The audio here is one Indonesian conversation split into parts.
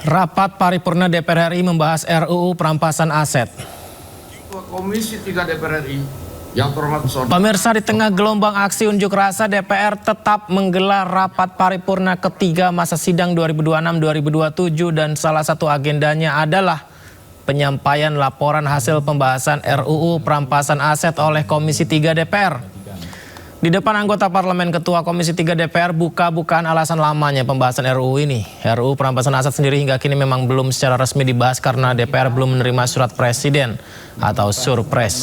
Rapat paripurna DPR RI membahas RUU perampasan aset. Komisi 3 DPR RI yang terhormat saudara. Pemirsa, di tengah gelombang aksi unjuk rasa, DPR tetap menggelar rapat paripurna ketiga masa sidang 2026-2027 dan salah satu agendanya adalah penyampaian laporan hasil pembahasan RUU perampasan aset oleh Komisi 3 DPR. Di depan anggota parlemen, Ketua Komisi 3 DPR buka-bukaan alasan lamanya pembahasan RUU ini. RUU perampasan aset sendiri hingga kini memang belum secara resmi dibahas karena DPR belum menerima surat presiden atau surpres.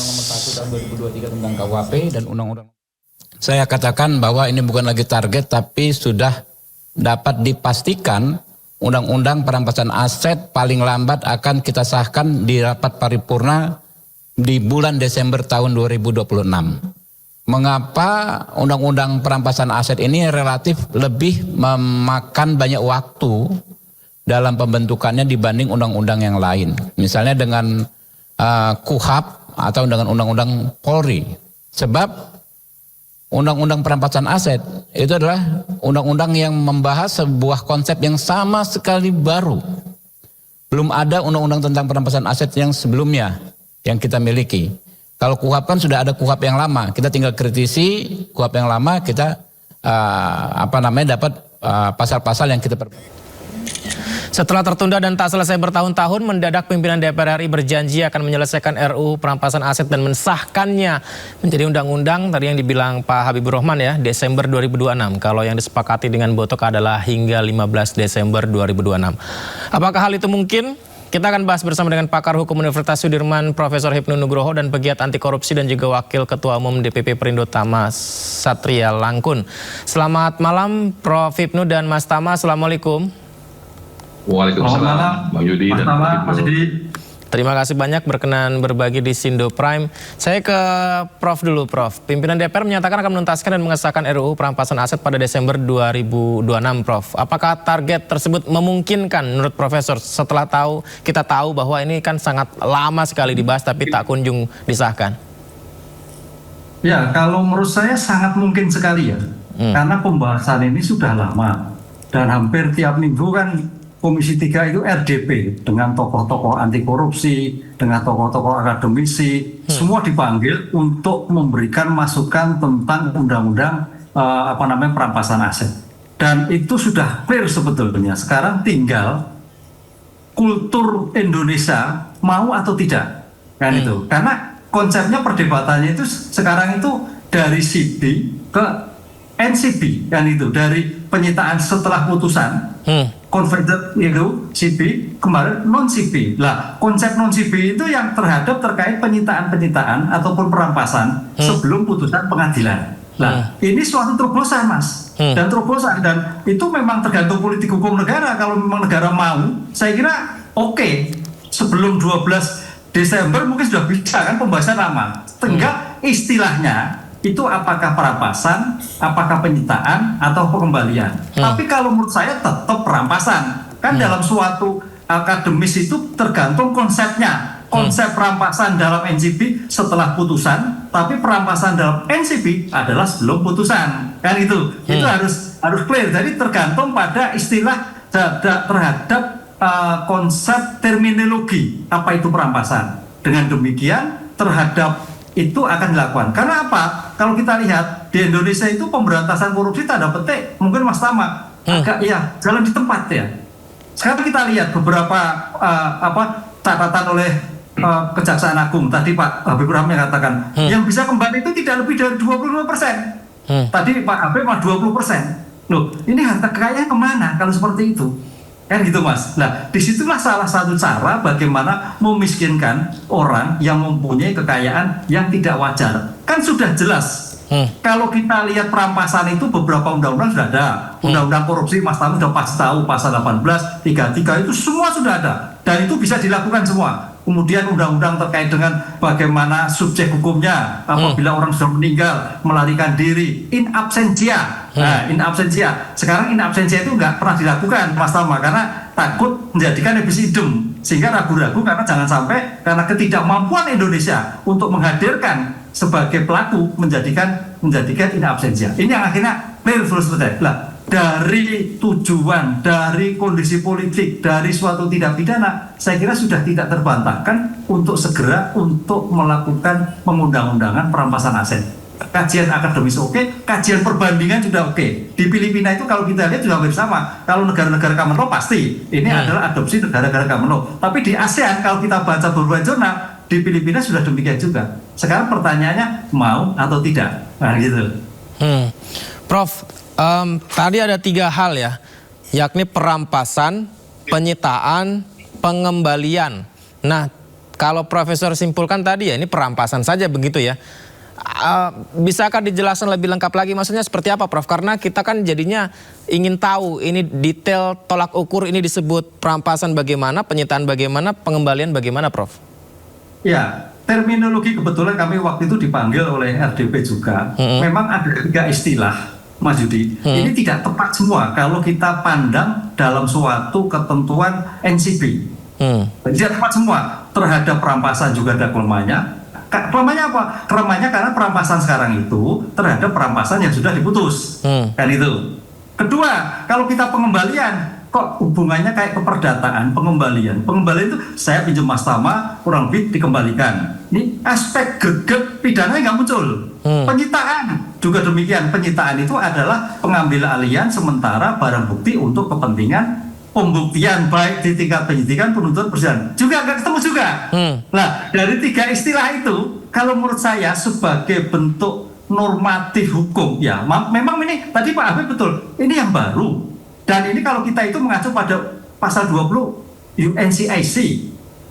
Tentang KUHP dan undang-undang. Saya katakan bahwa ini bukan lagi target, tapi sudah dapat dipastikan undang-undang perampasan aset paling lambat akan kita sahkan di rapat paripurna di bulan Desember tahun 2026. Mengapa undang-undang perampasan aset ini relatif lebih memakan banyak waktu dalam pembentukannya dibanding undang-undang yang lain. Misalnya dengan KUHP atau dengan undang-undang Polri. Sebab undang-undang perampasan aset itu adalah undang-undang yang membahas sebuah konsep yang sama sekali baru. Belum ada undang-undang tentang perampasan aset yang sebelumnya yang kita miliki. Kalau KUHP kan sudah ada KUHP yang lama, kita tinggal kritisi KUHP yang lama, kita dapat pasal-pasal yang kita perbaiki. Setelah tertunda dan tak selesai bertahun-tahun, mendadak pimpinan DPR RI berjanji akan menyelesaikan RUU perampasan aset dan mensahkannya menjadi undang-undang. Tadi yang dibilang Pak Habibur Rahman ya, Desember 2026. Kalau yang disepakati dengan Botok adalah hingga 15 Desember 2026. Apakah hal itu mungkin? Kita akan bahas bersama dengan pakar hukum Universitas Sudirman, Profesor Hipnu Nugroho, dan pegiat anti korupsi dan juga Wakil Ketua Umum DPP Perindo Tama Satria Langkun. Selamat malam Prof. Hipnu dan Mas Tama, Assalamualaikum. Waalaikumsalam, Bang Yudi dan Mas Yudi. Terima kasih banyak berkenan berbagi di Sindo Prime. Saya ke Prof dulu, Prof. Pimpinan DPR menyatakan akan menuntaskan dan mengesahkan RUU perampasan aset pada Desember 2026, Prof. Apakah target tersebut memungkinkan menurut Profesor setelah kita tahu bahwa ini kan sangat lama sekali dibahas tapi tak kunjung disahkan? Ya, kalau menurut saya sangat mungkin sekali ya. Karena pembahasan ini sudah lama dan hampir tiap minggu kan Komisi 3 itu RDP dengan tokoh-tokoh anti korupsi, dengan tokoh-tokoh akademisi, semua dipanggil untuk memberikan masukan tentang undang-undang perampasan aset. Dan itu sudah clear sebetulnya. Sekarang tinggal kultur Indonesia mau atau tidak, kan itu. Karena konsepnya perdebatannya itu sekarang itu dari CB ke NCB, kan itu, dari penyitaan setelah putusan. Converted itu CB, kemarin non-CB. Lah, konsep non-CB itu yang terkait penyitaan-penyitaan ataupun perampasan sebelum putusan pengadilan. Lah, ini suatu terobosan, Mas. Dan terobosan, dan itu memang tergantung politik hukum negara. Kalau memang negara mau, saya kira oke. Sebelum 12 Desember mungkin sudah bisa kan pembahasan lama. Tinggal istilahnya itu apakah perampasan, apakah penyitaan, atau pengembalian. Tapi kalau menurut saya tetap perampasan. Kan dalam suatu akademis itu tergantung konsepnya. Konsep perampasan dalam NCB setelah putusan, tapi perampasan dalam NCB adalah sebelum putusan. Kan itu harus clear. Jadi tergantung pada istilah terhadap konsep terminologi apa itu perampasan. Dengan demikian terhadap itu akan dilakukan. Karena apa? Kalau kita lihat di Indonesia itu pemberantasan korupsi tanda petik, mungkin Mas Tama agak jalan di tempat ya. Sekarang kita lihat beberapa catatan oleh Kejaksaan Agung. Tadi Pak Habibur Rahman katakan yang bisa kembali itu tidak lebih dari 25%. Tadi Pak Habib mah 20%. Loh, ini harta kekayaan kemana kalau seperti itu? Kan gitu, Mas. Nah, disitulah salah satu cara bagaimana memiskinkan orang yang mempunyai kekayaan yang tidak wajar. Kan sudah jelas. Kalau kita lihat perampasan itu beberapa undang-undang sudah ada. Undang-undang korupsi, Mas Tamu sudah pasti tahu pasal 18, 33 itu semua sudah ada. Dan itu bisa dilakukan semua. Kemudian undang-undang terkait dengan bagaimana subjek hukumnya apabila orang sudah meninggal, melarikan diri, in absentia. Nah, in absentia. Sekarang in absentia itu nggak pernah dilakukan, Mas Tama, karena takut menjadikan habis idem. Sehingga ragu-ragu karena jangan sampai karena ketidakmampuan Indonesia untuk menghadirkan sebagai pelaku menjadikan in absentia. Ini yang akhirnya clear terus. Nah, dari tujuan, dari kondisi politik, dari suatu tindak pidana, saya kira sudah tidak terbantahkan untuk segera untuk melakukan pengundang-undangan perampasan aset. Kajian akademis oke, kajian perbandingan sudah oke. Di Filipina itu kalau kita lihat juga hampir sama. Kalau negara-negara common law pasti ini adalah adopsi negara-negara common law. Tapi di ASEAN kalau kita baca beberapa jurnal, di Filipina sudah demikian juga. Sekarang pertanyaannya mau atau tidak, nah gitu. Prof, tadi ada 3 hal ya, yakni perampasan, penyitaan, pengembalian. Nah, kalau Profesor simpulkan tadi ya ini perampasan saja begitu ya. Bisakah dijelaskan lebih lengkap lagi maksudnya seperti apa Prof? Karena kita kan jadinya ingin tahu ini detail tolak ukur ini disebut perampasan bagaimana, penyitaan bagaimana, pengembalian bagaimana Prof? Ya, terminologi kebetulan kami waktu itu dipanggil oleh RDP juga. Memang ada 3 istilah, Mas Yudi. Ini tidak tepat semua kalau kita pandang dalam suatu ketentuan NCB. Tidak tepat semua. Terhadap perampasan juga ada kelemahannya. Kelemahannya apa? Kelemahannya karena perampasan sekarang itu terhadap perampasan yang sudah diputus. Kan itu. Kedua, kalau kita pengembalian, kok hubungannya kayak keperdataan, pengembalian. Pengembalian itu saya pinjam Mas Tama, kurang lebih dikembalikan. Ini aspek greget pidananya nggak muncul. Penyitaan juga demikian. Penyitaan itu adalah pengambil alihan sementara barang bukti untuk kepentingan pembuktian baik di tingkat penyidikan, penuntutan, persidangan. Juga nggak ketemu juga. Nah, dari 3 istilah itu, kalau menurut saya sebagai bentuk normatif hukum, ya memang ini tadi Pak Habib betul, ini yang baru. Dan ini kalau kita itu mengacu pada pasal 20 UNCIC,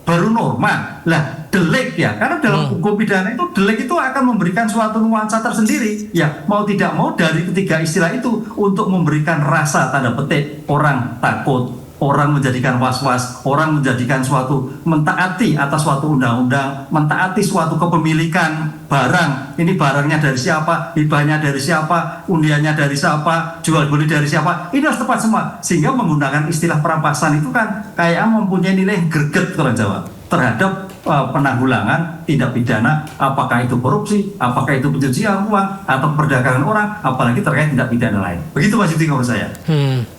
baru norma. Lah, delik ya, karena dalam hukum pidana itu delik itu akan memberikan suatu nuansa tersendiri. Ya, mau tidak mau dari ketiga istilah itu untuk memberikan rasa tanda petik orang takut, orang menjadikan was-was, orang menjadikan suatu mentaati atas suatu undang-undang, mentaati suatu kepemilikan barang. Ini barangnya dari siapa, hibahnya dari siapa, undiannya dari siapa, jual beli dari siapa. Ini harus tepat semua. Sehingga menggunakan istilah perampasan itu kan kayak mempunyai nilai greget kalau Jawa terhadap penanggulangan tindak pidana, apakah itu korupsi, apakah itu pencucian uang, atau perdagangan orang, apalagi terkait tindak pidana lain. Begitu Mas Yudi menurut saya.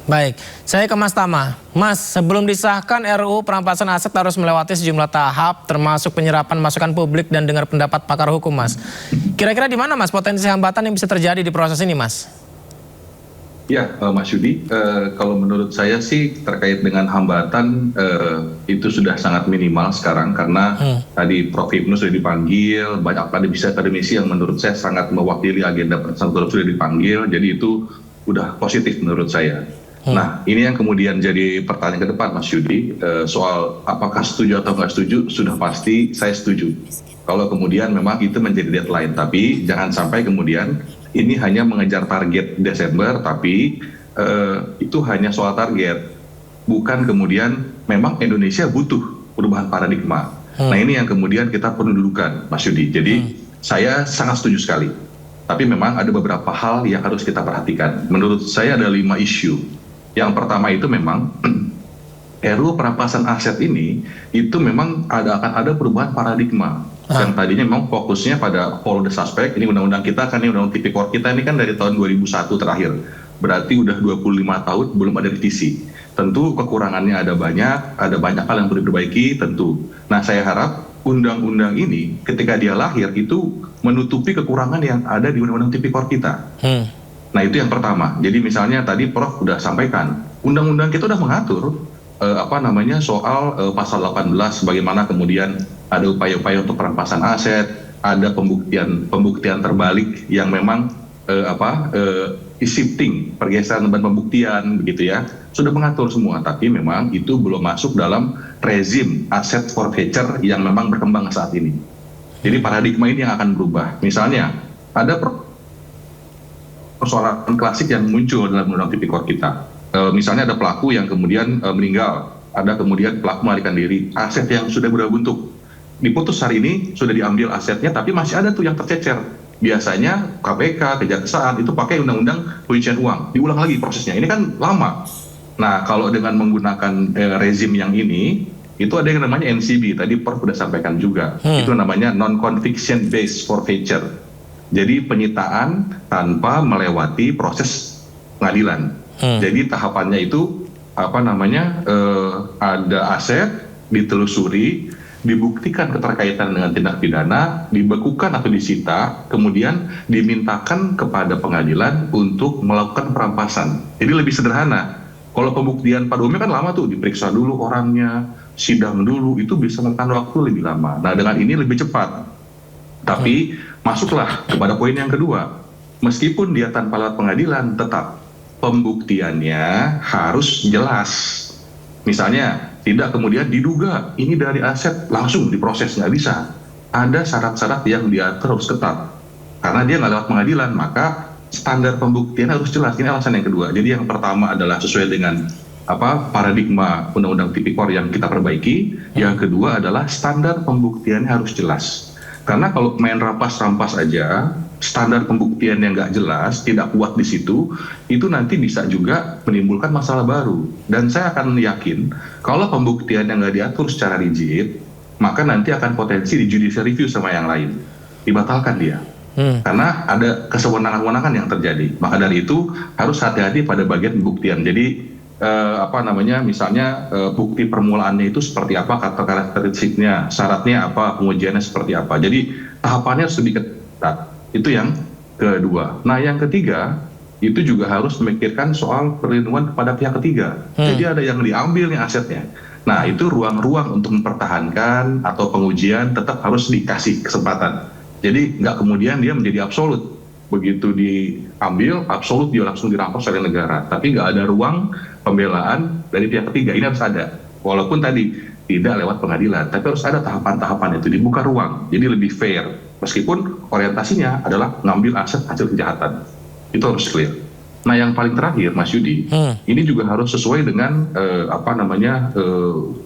Baik, saya ke Mas Tama. Mas, sebelum disahkan RUU perampasan aset harus melewati sejumlah tahap, termasuk penyerapan masukan publik dan dengar pendapat pakar hukum, Mas. Kira-kira di mana Mas potensi hambatan yang bisa terjadi di proses ini, Mas? Ya, Mas Yudi, kalau menurut saya sih terkait dengan hambatan itu sudah sangat minimal sekarang karena tadi Prof. Ibnu sudah dipanggil, banyak akademisi yang menurut saya sangat mewakili agenda pemberantasan korupsi sudah dipanggil, jadi itu udah positif menurut saya. Nah, ini yang kemudian jadi pertanyaan ke depan Mas Yudi, soal apakah setuju atau nggak setuju, sudah pasti saya setuju. Kalau kemudian memang itu menjadi deadline, tapi jangan sampai kemudian ini hanya mengejar target Desember, tapi itu hanya soal target. Bukan kemudian memang Indonesia butuh perubahan paradigma. Nah ini yang kemudian kita perlu dudukan, Mas Yudi. Jadi saya sangat setuju sekali. Tapi memang ada beberapa hal yang harus kita perhatikan. Menurut saya ada 5 isu. Yang pertama itu memang RUU perampasan aset ini itu memang akan ada perubahan paradigma. Yang tadinya memang fokusnya pada follow the suspect, ini undang-undang kita kan, ini undang-undang tipikor kita ini kan dari tahun 2001 terakhir. Berarti udah 25 tahun belum ada revisi. Tentu kekurangannya ada banyak hal yang perlu diperbaiki tentu. Nah saya harap undang-undang ini ketika dia lahir itu menutupi kekurangan yang ada di undang-undang tipikor kita. Nah itu yang pertama. Jadi misalnya tadi Prof udah sampaikan, undang-undang kita udah mengatur soal pasal 18 bagaimana kemudian ada upaya-upaya untuk perampasan aset, ada pembuktian terbalik yang memang shifting, pergeseran beban pembuktian begitu ya, sudah mengatur semua, tapi memang itu belum masuk dalam rezim aset forfeiture yang memang berkembang saat ini. Jadi paradigma ini yang akan berubah. Misalnya ada persoalan klasik yang muncul dalam undang-undang tipikor kita. Misalnya ada pelaku yang kemudian meninggal, ada kemudian pelaku melarikan diri, aset yang sudah berubah bentuk. Diputus hari ini sudah diambil asetnya, tapi masih ada tuh yang tercecer. Biasanya KPK, Kejaksaan itu pakai undang-undang pencucian uang, diulang lagi prosesnya. Ini kan lama. Nah kalau dengan menggunakan rezim yang ini, itu ada yang namanya NCB. Tadi Prof sudah sampaikan juga. Itu namanya non-conviction based forfeiture. Jadi penyitaan tanpa melewati proses pengadilan. Jadi tahapannya itu ada aset ditelusuri, dibuktikan keterkaitan dengan tindak pidana, dibekukan atau disita, kemudian dimintakan kepada pengadilan untuk melakukan perampasan. Jadi lebih sederhana. Kalau pembuktian pada umumnya kan lama tuh, diperiksa dulu orangnya, sidang dulu, itu bisa memakan waktu lebih lama. Nah, dengan ini lebih cepat. Tapi masuklah kepada poin yang kedua. Meskipun dia tanpa lewat pengadilan, tetap pembuktiannya harus jelas. Misalnya, tidak kemudian diduga ini dari aset langsung diproses, nggak bisa. Ada syarat-syarat yang diatur harus ketat. Karena dia nggak lewat pengadilan, maka standar pembuktian harus jelas. Ini alasan yang kedua. Jadi yang pertama adalah sesuai dengan paradigma Undang-Undang Tipikor yang kita perbaiki. Yang kedua adalah standar pembuktiannya harus jelas. Karena kalau main rampas-rampas aja, standar pembuktian yang nggak jelas, tidak kuat di situ, itu nanti bisa juga menimbulkan masalah baru. Dan saya akan yakin, kalau pembuktian yang nggak diatur secara rigid, maka nanti akan potensi di judicial review sama yang lain. Dibatalkan dia. Karena ada kesewenang-wenangan yang terjadi. Maka dari itu, harus hati-hati pada bagian pembuktian. Jadi, misalnya bukti permulaannya itu seperti apa, kata karakteristiknya, syaratnya apa, pengujiannya seperti apa. Jadi tahapannya harus lebih ketat. Itu yang kedua. Nah, yang ketiga itu juga harus memikirkan soal perlindungan kepada pihak ketiga. Jadi ada yang diambil nih asetnya. Nah, itu ruang-ruang untuk mempertahankan atau pengujian tetap harus dikasih kesempatan. Jadi nggak kemudian dia menjadi absolut. Begitu diambil, absolut dia langsung dirampas oleh negara. Tapi nggak ada ruang pembelaan dari pihak ketiga. Ini harus ada. Walaupun tadi tidak lewat pengadilan, tapi harus ada tahapan-tahapan itu, dibuka ruang. Jadi lebih fair. Meskipun orientasinya adalah ngambil aset hasil kejahatan. Itu harus clear. Nah, yang paling terakhir, Mas Yudi, ini juga harus sesuai dengan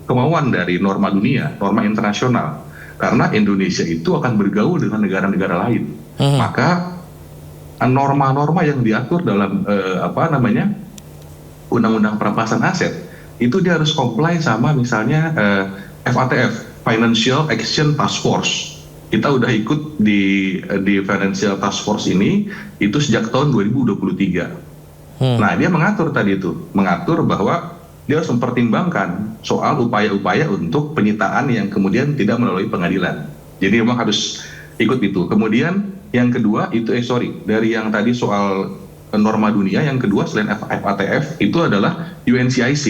kemauan dari norma dunia, norma internasional. Karena Indonesia itu akan bergaul dengan negara-negara lain. Maka norma-norma yang diatur dalam undang-undang perampasan aset itu dia harus comply sama misalnya FATF, Financial Action Task Force. Kita udah ikut di Financial Task Force ini itu sejak tahun 2023. Nah, dia mengatur tadi itu, mengatur bahwa dia harus mempertimbangkan soal upaya-upaya untuk penyitaan yang kemudian tidak melalui pengadilan. Jadi memang harus ikut itu. Kemudian yang kedua itu dari yang tadi soal norma dunia, yang kedua selain FATF itu adalah UNCIC.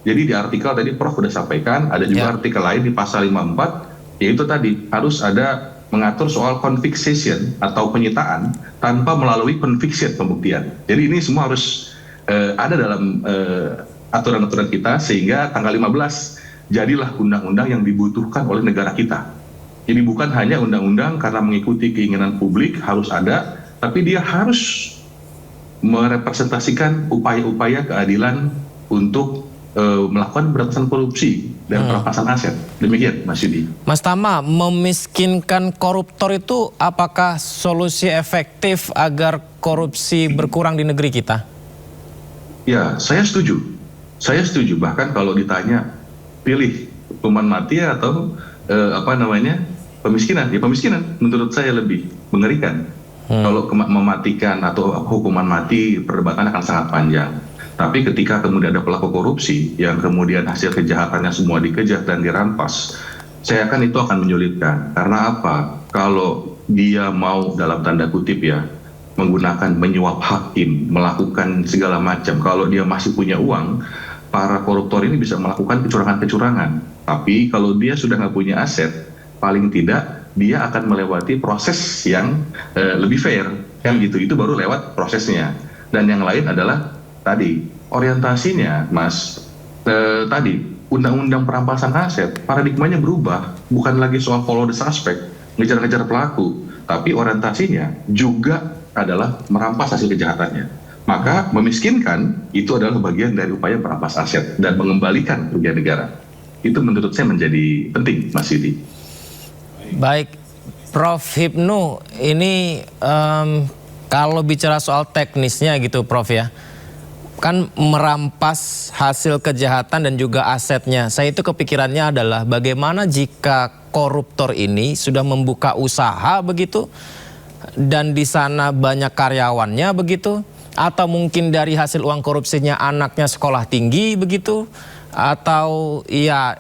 Jadi di artikel tadi Prof sudah sampaikan, ada juga artikel lain di pasal 54, yaitu tadi harus ada mengatur soal confiscation atau penyitaan tanpa melalui conviction pembuktian. Jadi ini semua harus ada dalam aturan-aturan kita, sehingga tanggal 15 jadilah undang-undang yang dibutuhkan oleh negara kita. Jadi bukan hanya undang-undang karena mengikuti keinginan publik harus ada, tapi dia harus merepresentasikan upaya-upaya keadilan untuk melakukan pemberantasan korupsi dan perampasan aset. Demikian, Mas Yudi. Mas Tama, memiskinkan koruptor itu apakah solusi efektif agar korupsi berkurang di negeri kita? Ya, saya setuju. Saya setuju. Bahkan kalau ditanya pilih hukuman mati atau pemiskinan, ya pemiskinan menurut saya lebih mengerikan. Kalau mematikan atau hukuman mati, perdebatan akan sangat panjang. Tapi ketika kemudian ada pelaku korupsi yang kemudian hasil kejahatannya semua dikejar dan dirampas, saya yakin itu akan menyulitkan. Karena apa? Kalau dia mau dalam tanda kutip ya, menggunakan menyuap hakim, melakukan segala macam. Kalau dia masih punya uang, para koruptor ini bisa melakukan kecurangan-kecurangan. Tapi kalau dia sudah nggak punya aset, paling tidak dia akan melewati proses yang lebih fair, kan gitu. Itu baru lewat prosesnya. Dan yang lain adalah tadi orientasinya, Mas. Tadi undang-undang perampasan aset paradigmanya berubah, bukan lagi soal follow the suspect, ngejar-ngejar pelaku, tapi orientasinya juga adalah merampas hasil kejahatannya. Maka memiskinkan itu adalah bagian dari upaya merampas aset dan mengembalikan kerugian negara. Itu menurut saya menjadi penting, Mas Yudi. Baik, Prof. Hipnu, ini kalau bicara soal teknisnya gitu, Prof ya, kan merampas hasil kejahatan dan juga asetnya. Saya itu kepikirannya adalah bagaimana jika koruptor ini sudah membuka usaha begitu, dan di sana banyak karyawannya begitu, atau mungkin dari hasil uang korupsinya anaknya sekolah tinggi begitu, atau ya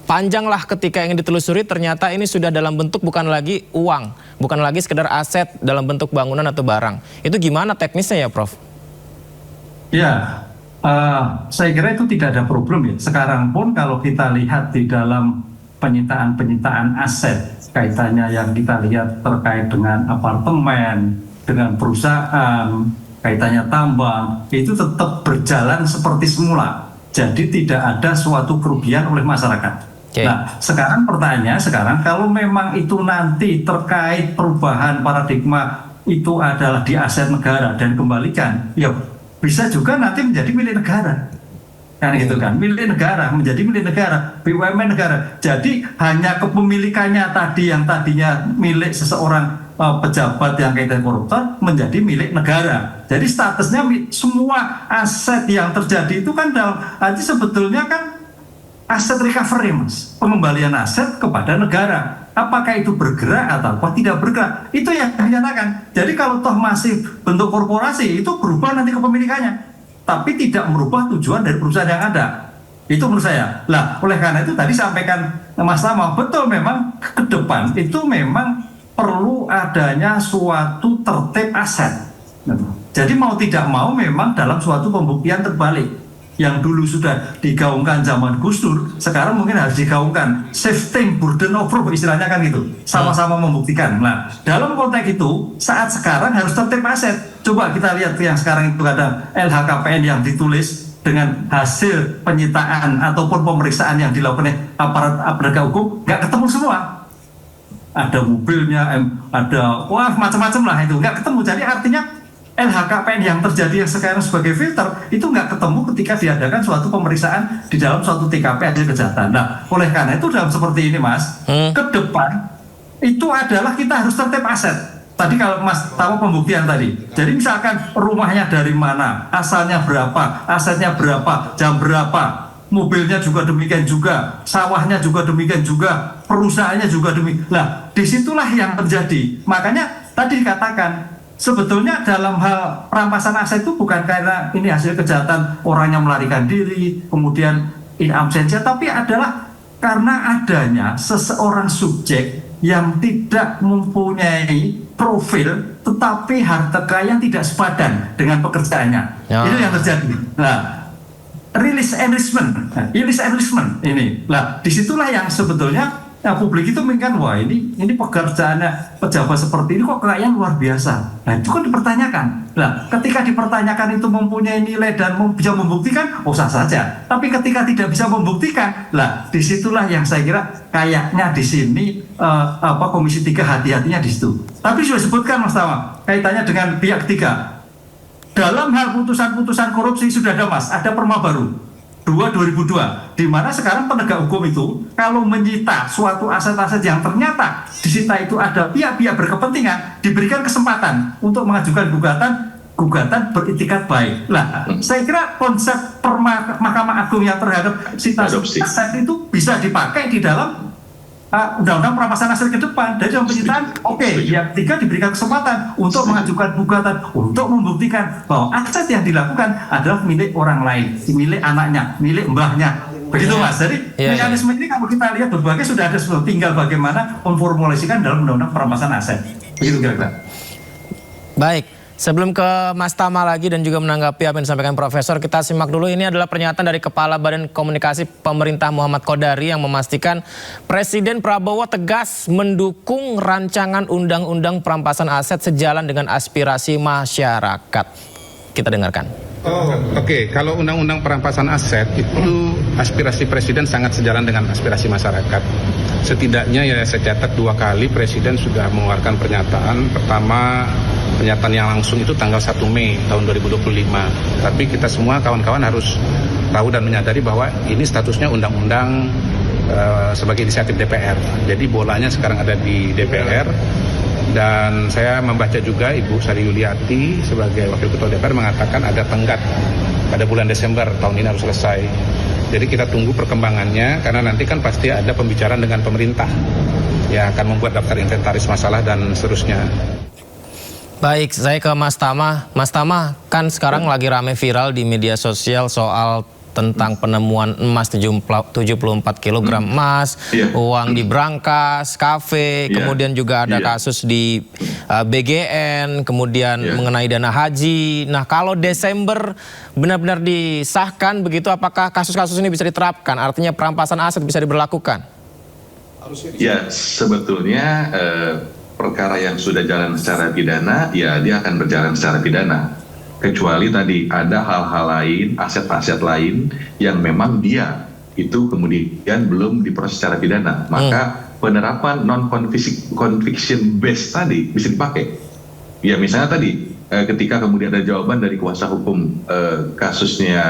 panjanglah ketika ingin ditelusuri ternyata ini sudah dalam bentuk bukan lagi uang, bukan lagi sekedar aset dalam bentuk bangunan atau barang. Itu gimana teknisnya ya Prof? Ya, saya kira itu tidak ada problem ya. Sekarang pun kalau kita lihat di dalam penyitaan aset, kaitannya yang kita lihat terkait dengan apartemen, dengan perusahaan, kaitannya tambang, itu tetap berjalan seperti semula. Jadi tidak ada suatu kerugian oleh masyarakat. Okay. Nah, sekarang pertanyaannya kalau memang itu nanti terkait perubahan paradigma itu adalah di aset negara dan kembalikan, ya bisa juga nanti menjadi milik negara. Kan gitu kan, milik negara menjadi milik negara, BUMN negara. Jadi hanya kepemilikannya tadi yang tadinya milik seseorang pejabat yang kaitan koruptor menjadi milik negara. Jadi statusnya semua aset yang terjadi itu kan nanti sebetulnya kan aset recovery, Mas, pengembalian aset kepada negara. Apakah itu bergerak atau tidak bergerak, itu yang dinyatakan. Jadi kalau toh masih bentuk korporasi itu berubah nanti kepemilikannya, tapi tidak merubah tujuan dari perusahaan yang ada. Itu menurut saya. Lah, oleh karena itu tadi sampaikan Mas Tama, betul memang ke depan itu memang perlu adanya suatu tertib aset. Jadi mau tidak mau memang dalam suatu pembuktian terbalik. Yang dulu sudah digaungkan zaman Gus Dur, sekarang mungkin harus digaungkan shifting burden of proof, istilahnya kan gitu. Sama-sama membuktikan. Nah, dalam konteks itu, saat sekarang harus tertib aset. Coba kita lihat yang sekarang itu ada LHKPN yang ditulis dengan hasil penyitaan ataupun pemeriksaan yang dilakukan oleh aparat penegak hukum, nggak ketemu semua. Ada mobilnya, ada macam-macam lah itu, nggak ketemu. Jadi artinya LHKPN yang terjadi yang sekarang sebagai filter itu nggak ketemu ketika diadakan suatu pemeriksaan di dalam suatu TKP hasil kejahatan. Nah, oleh karena itu dalam seperti ini, Mas, ke depan itu adalah kita harus tertib aset. Tadi kalau Mas tahu pembuktian tadi, jadi misalkan rumahnya dari mana, asalnya berapa, asetnya berapa, jam berapa, mobilnya juga demikian juga, sawahnya juga demikian juga, perusahaannya juga demikian. Nah, disitulah yang terjadi. Makanya tadi dikatakan sebetulnya dalam hal perampasan aset itu bukan karena ini hasil kejahatan orangnya melarikan diri, kemudian in absentia, tapi adalah karena adanya seseorang subjek yang tidak mempunyai profil, tetapi harta kekayaan tidak sepadan dengan pekerjaannya. Ya. Itu yang terjadi. Nah, release enlistment ini. Nah, disitulah yang sebetulnya publik itu menginginkan, wah ini pekerjaannya pejabat seperti ini kok kekayaan luar biasa. Nah, itu kan dipertanyakan. Nah, ketika dipertanyakan itu mempunyai nilai dan bisa membuktikan, sah saja. Tapi ketika tidak bisa membuktikan, lah disitulah yang saya kira kayaknya di sini Komisi 3 hati-hatinya di situ. Tapi sudah sebutkan Mas Tama, kaitannya dengan pihak ketiga. Dalam hal putusan-putusan korupsi sudah ada, Mas, ada perma baru 2002, di mana sekarang penegak hukum itu kalau menyita suatu aset-aset yang ternyata disita itu ada pihak-pihak berkepentingan, diberikan kesempatan untuk mengajukan gugatan beritikat baik. Nah, saya kira konsep Mahkamah Agung yang terhadap sitasi aset itu bisa dipakai di dalam undang-undang perampasan aset ke depan. Dari dalam penyitaan, yang ketiga diberikan kesempatan untuk mengajukan gugatan untuk membuktikan bahwa aset yang dilakukan adalah milik orang lain, milik anaknya, milik mbahnya. Begitu, Mas. Jadi mekanisme ini kalau kita lihat berbagai sudah ada, tinggal bagaimana memformulasikan dalam undang-undang perampasan aset. Begitu kira-kira. Baik. Sebelum ke Mas Tama lagi dan juga menanggapi apa yang disampaikan Profesor, kita simak dulu. Ini adalah pernyataan dari Kepala Badan Komunikasi Pemerintah Muhammad Kodari yang memastikan Presiden Prabowo tegas mendukung rancangan undang-undang perampasan aset sejalan dengan aspirasi masyarakat. Kita dengarkan. Oke. Kalau undang-undang perampasan aset itu aspirasi Presiden sangat sejalan dengan aspirasi masyarakat. Setidaknya ya saya catat 2 kali Presiden sudah mengeluarkan pernyataan. Pertama, pernyataan yang langsung itu tanggal 1 Mei tahun 2025. Tapi kita semua kawan-kawan harus tahu dan menyadari bahwa ini statusnya undang-undang sebagai inisiatif DPR. Jadi bolanya sekarang ada di DPR. Dan saya membaca juga Ibu Sari Yuliati sebagai Wakil Ketua DPR mengatakan ada tenggat pada bulan Desember tahun ini harus selesai. Jadi kita tunggu perkembangannya karena nanti kan pasti ada pembicaraan dengan pemerintah yang akan membuat daftar inventaris masalah dan seterusnya. Baik, saya ke Mas Tama. Mas Tama, kan sekarang lagi rame viral di media sosial soal tentang penemuan emas 74 kg emas, uang di brankas, kafe, kemudian juga ada kasus di BGN, kemudian mengenai dana haji. Nah, kalau Desember benar-benar disahkan begitu, apakah kasus-kasus ini bisa diterapkan? Artinya perampasan aset bisa diberlakukan? Ya, sebetulnya perkara yang sudah jalan secara pidana, ya dia akan berjalan secara pidana. Kecuali tadi ada hal-hal lain, aset-aset lain yang memang dia itu kemudian belum diproses secara pidana. Maka penerapan non-conviction based tadi bisa dipakai. Ya misalnya tadi ketika kemudian ada jawaban dari kuasa hukum kasusnya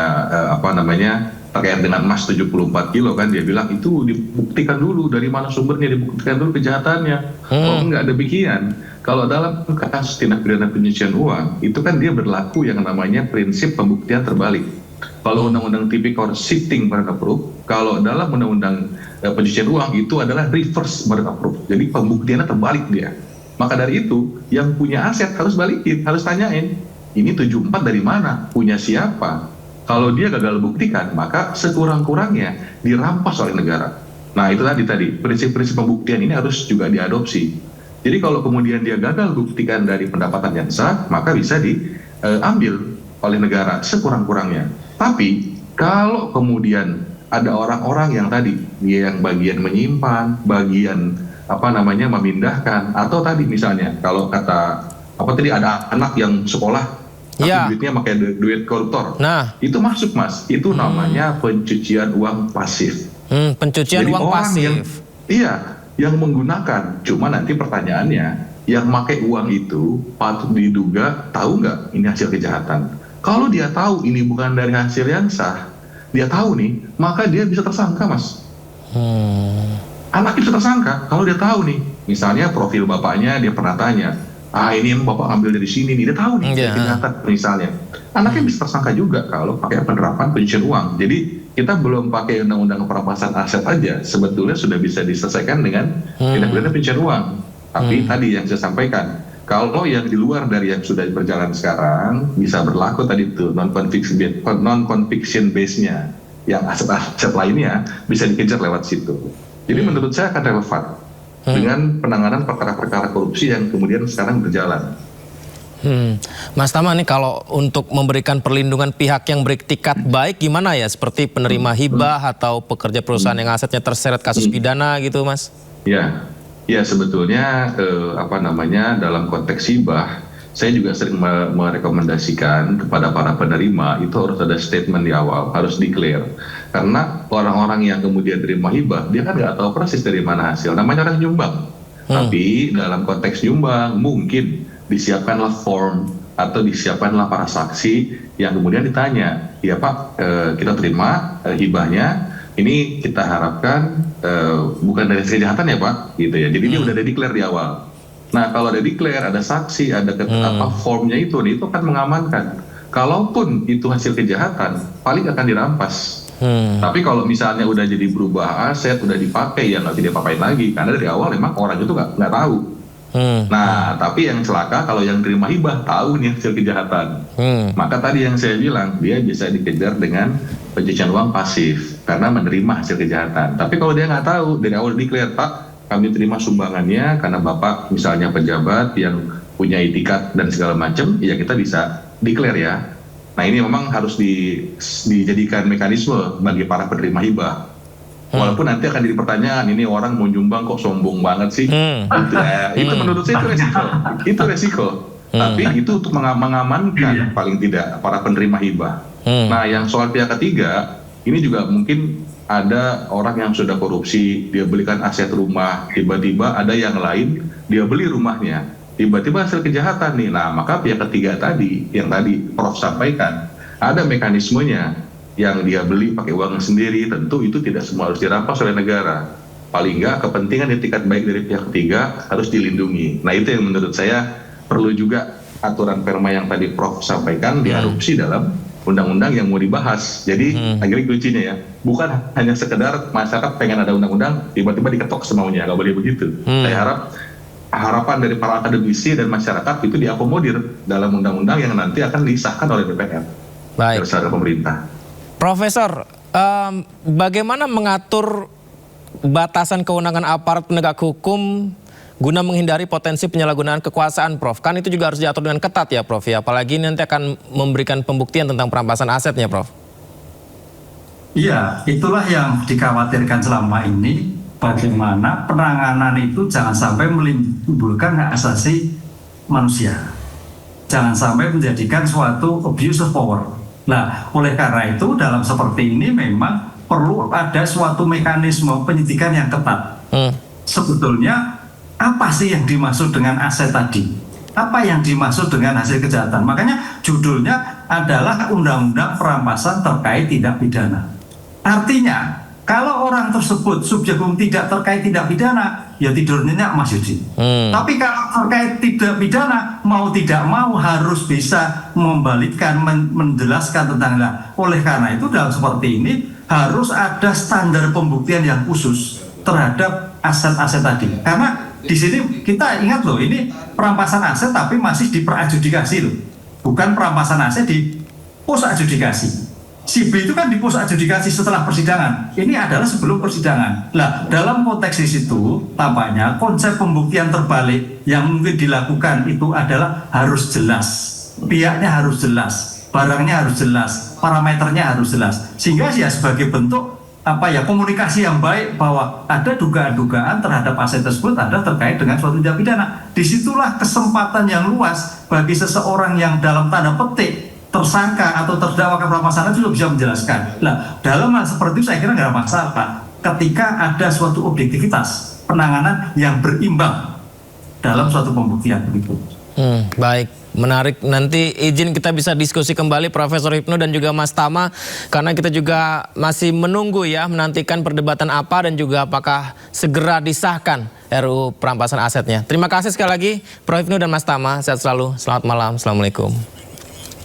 terkait dengan emas 74 kilo kan, dia bilang itu dibuktikan dulu dari mana sumbernya, dibuktikan dulu kejahatannya. Oh enggak demikian. Kalau dalam kasus tindak pidana pencucian uang itu kan dia berlaku yang namanya prinsip pembuktian terbalik. Kalau undang-undang tipikor shifting burden of proof, kalau dalam undang-undang pencucian uang itu adalah reverse burden of proof. Jadi pembuktiannya terbalik dia. Maka dari itu yang punya aset harus balikin, harus tanyain ini 74 dari mana, punya siapa. Kalau dia gagal buktikan, maka sekurang-kurangnya dirampas oleh negara. Nah itu tadi prinsip-prinsip pembuktian ini harus juga diadopsi. Jadi kalau kemudian dia gagal buktikan dari pendapatan yang sah, maka bisa diambil oleh negara sekurang-kurangnya. Tapi kalau kemudian ada orang-orang yang tadi yang bagian menyimpan, bagian memindahkan, atau tadi misalnya kalau kata ada anak yang sekolah tapi duitnya pakai duit koruptor. Nah, itu masuk Mas. Itu namanya pencucian uang pasif. Pencucian uang pasif. Yang menggunakan. Cuma nanti pertanyaannya, yang pakai uang itu patut diduga tahu nggak ini hasil kejahatan. Kalau dia tahu ini bukan dari hasil yang sah, dia tahu nih, maka dia bisa tersangka Mas. Anak bisa tersangka kalau dia tahu nih. Misalnya profil bapaknya dia pernah tanya, ini yang bapak ambil dari sini nih, dia tahu nih kejahatan misalnya. Anaknya bisa tersangka juga kalau pakai penerapan pencucian uang. Jadi kita belum pakai undang-undang perampasan aset aja, sebetulnya sudah bisa diselesaikan dengan tindak pidana pencucian uang. Tapi tadi yang saya sampaikan, kalau yang di luar dari yang sudah berjalan sekarang bisa berlaku tadi itu non-conviction base-nya, yang aset-aset lainnya bisa dikejar lewat situ. Jadi menurut saya akan relevan dengan penanganan perkara-perkara korupsi yang kemudian sekarang berjalan. Mas Tama, nih kalau untuk memberikan perlindungan pihak yang beriktikat baik gimana ya? Seperti penerima hibah atau pekerja perusahaan yang asetnya terseret kasus pidana gitu Mas? Ya sebetulnya dalam konteks hibah, saya juga sering merekomendasikan kepada para penerima itu harus ada statement di awal, harus declare. Karena orang-orang yang kemudian terima hibah, dia kan nggak tahu persis dari mana hasil. Namanya orang nyumbang. Tapi dalam konteks nyumbang mungkin disiapkanlah form atau disiapkanlah para saksi yang kemudian ditanya, ya Pak, kita terima hibahnya, ini kita harapkan bukan dari kejahatan ya Pak, gitu ya. Jadi dia udah ada declare di awal. Nah kalau ada declare, ada saksi, ada formnya itu akan mengamankan. Kalaupun itu hasil kejahatan, paling akan dirampas. Tapi kalau misalnya udah jadi berubah aset, udah dipakai, ya nggak diapa-apain lagi, karena dari awal memang orang itu nggak tahu. Nah, tapi yang celaka kalau yang terima hibah tahu nih hasil kejahatan. Maka tadi yang saya bilang, dia bisa dikejar dengan pencucian uang pasif karena menerima hasil kejahatan. Tapi kalau dia nggak tahu, dari awal declare, Pak, kami terima sumbangannya karena Bapak misalnya pejabat yang punya itikat dan segala macam, ya kita bisa declare ya. Nah ini memang harus dijadikan mekanisme bagi para penerima hibah. Walaupun nanti akan jadi pertanyaan, ini orang mau nyumbang kok sombong banget sih. Itu menurut saya itu resiko. Itu resiko. Tapi itu untuk mengamankan paling tidak para penerima hibah. Nah yang soal pihak ketiga, ini juga mungkin ada orang yang sudah korupsi, dia belikan aset rumah, tiba-tiba ada yang lain, dia beli rumahnya, tiba-tiba hasil kejahatan nih. Nah maka pihak ketiga tadi, yang tadi Prof sampaikan, ada mekanismenya yang dia beli pakai uang sendiri, tentu itu tidak semua harus dirampas oleh negara. Paling nggak kepentingan etikat baik dari pihak ketiga harus dilindungi. Nah itu yang menurut saya perlu juga aturan perma yang tadi Prof sampaikan diadopsi dalam undang-undang yang mau dibahas. Jadi akhirnya kuncinya ya, bukan hanya sekedar masyarakat pengen ada undang-undang tiba-tiba diketok semaunya, nggak boleh begitu. Saya harap harapan dari para akademisi dan masyarakat itu diakomodir dalam undang-undang yang nanti akan disahkan oleh DPR bersama pemerintah. Profesor, bagaimana mengatur batasan kewenangan aparat penegak hukum guna menghindari potensi penyalahgunaan kekuasaan, Prof? Kan itu juga harus diatur dengan ketat ya, Prof, ya? Apalagi nanti akan memberikan pembuktian tentang perampasan asetnya, Prof. Iya, itulah yang dikhawatirkan selama ini, bagaimana penanganan itu jangan sampai menimbulkan hak asasi manusia. Jangan sampai menjadikan suatu abuse of power. Nah, oleh karena itu dalam seperti ini memang perlu ada suatu mekanisme penyidikan yang ketat. Sebetulnya apa sih yang dimaksud dengan aset tadi? Apa yang dimaksud dengan hasil kejahatan? Makanya judulnya adalah Undang-Undang Perampasan Terkait Tindak Pidana. Artinya, kalau orang tersebut subjek hukum tidak terkait tindak pidana, ya tidur nyenyak, Mas Yudi. Tapi kalau terkait tindak pidana, mau tidak mau harus bisa membalikkan, menjelaskan tentang lah. Oleh karena itu dalam seperti ini harus ada standar pembuktian yang khusus terhadap aset-aset tadi. Karena di sini kita ingat loh, ini perampasan aset tapi masih di peradjudikasi loh. Bukan perampasan aset di pos adjudikasi. Si B itu kan di pos adjudikasi setelah persidangan. Ini adalah sebelum persidangan. Nah, dalam konteks itu, tampaknya konsep pembuktian terbalik yang mungkin dilakukan itu adalah harus jelas. Pihaknya harus jelas, barangnya harus jelas, parameternya harus jelas. Sehingga ya sebagai bentuk komunikasi yang baik bahwa ada dugaan-dugaan terhadap aset tersebut ada terkait dengan suatu tindak pidana. Disitulah kesempatan yang luas bagi seseorang yang dalam tanda petik tersangka atau terdakwa perampasan itu bisa menjelaskan. Nah, dalam hal seperti itu saya kira nggak ada masalah ketika ada suatu objektivitas penanganan yang berimbang dalam suatu pembuktian begitu. Baik, menarik. Nanti izin kita bisa diskusi kembali Profesor Hipnu dan juga Mas Tama, karena kita juga masih menunggu ya, menantikan perdebatan apa dan juga apakah segera disahkan RUU perampasan asetnya. Terima kasih sekali lagi Prof Hipnu dan Mas Tama. Sehat selalu. Selamat malam. Assalamualaikum.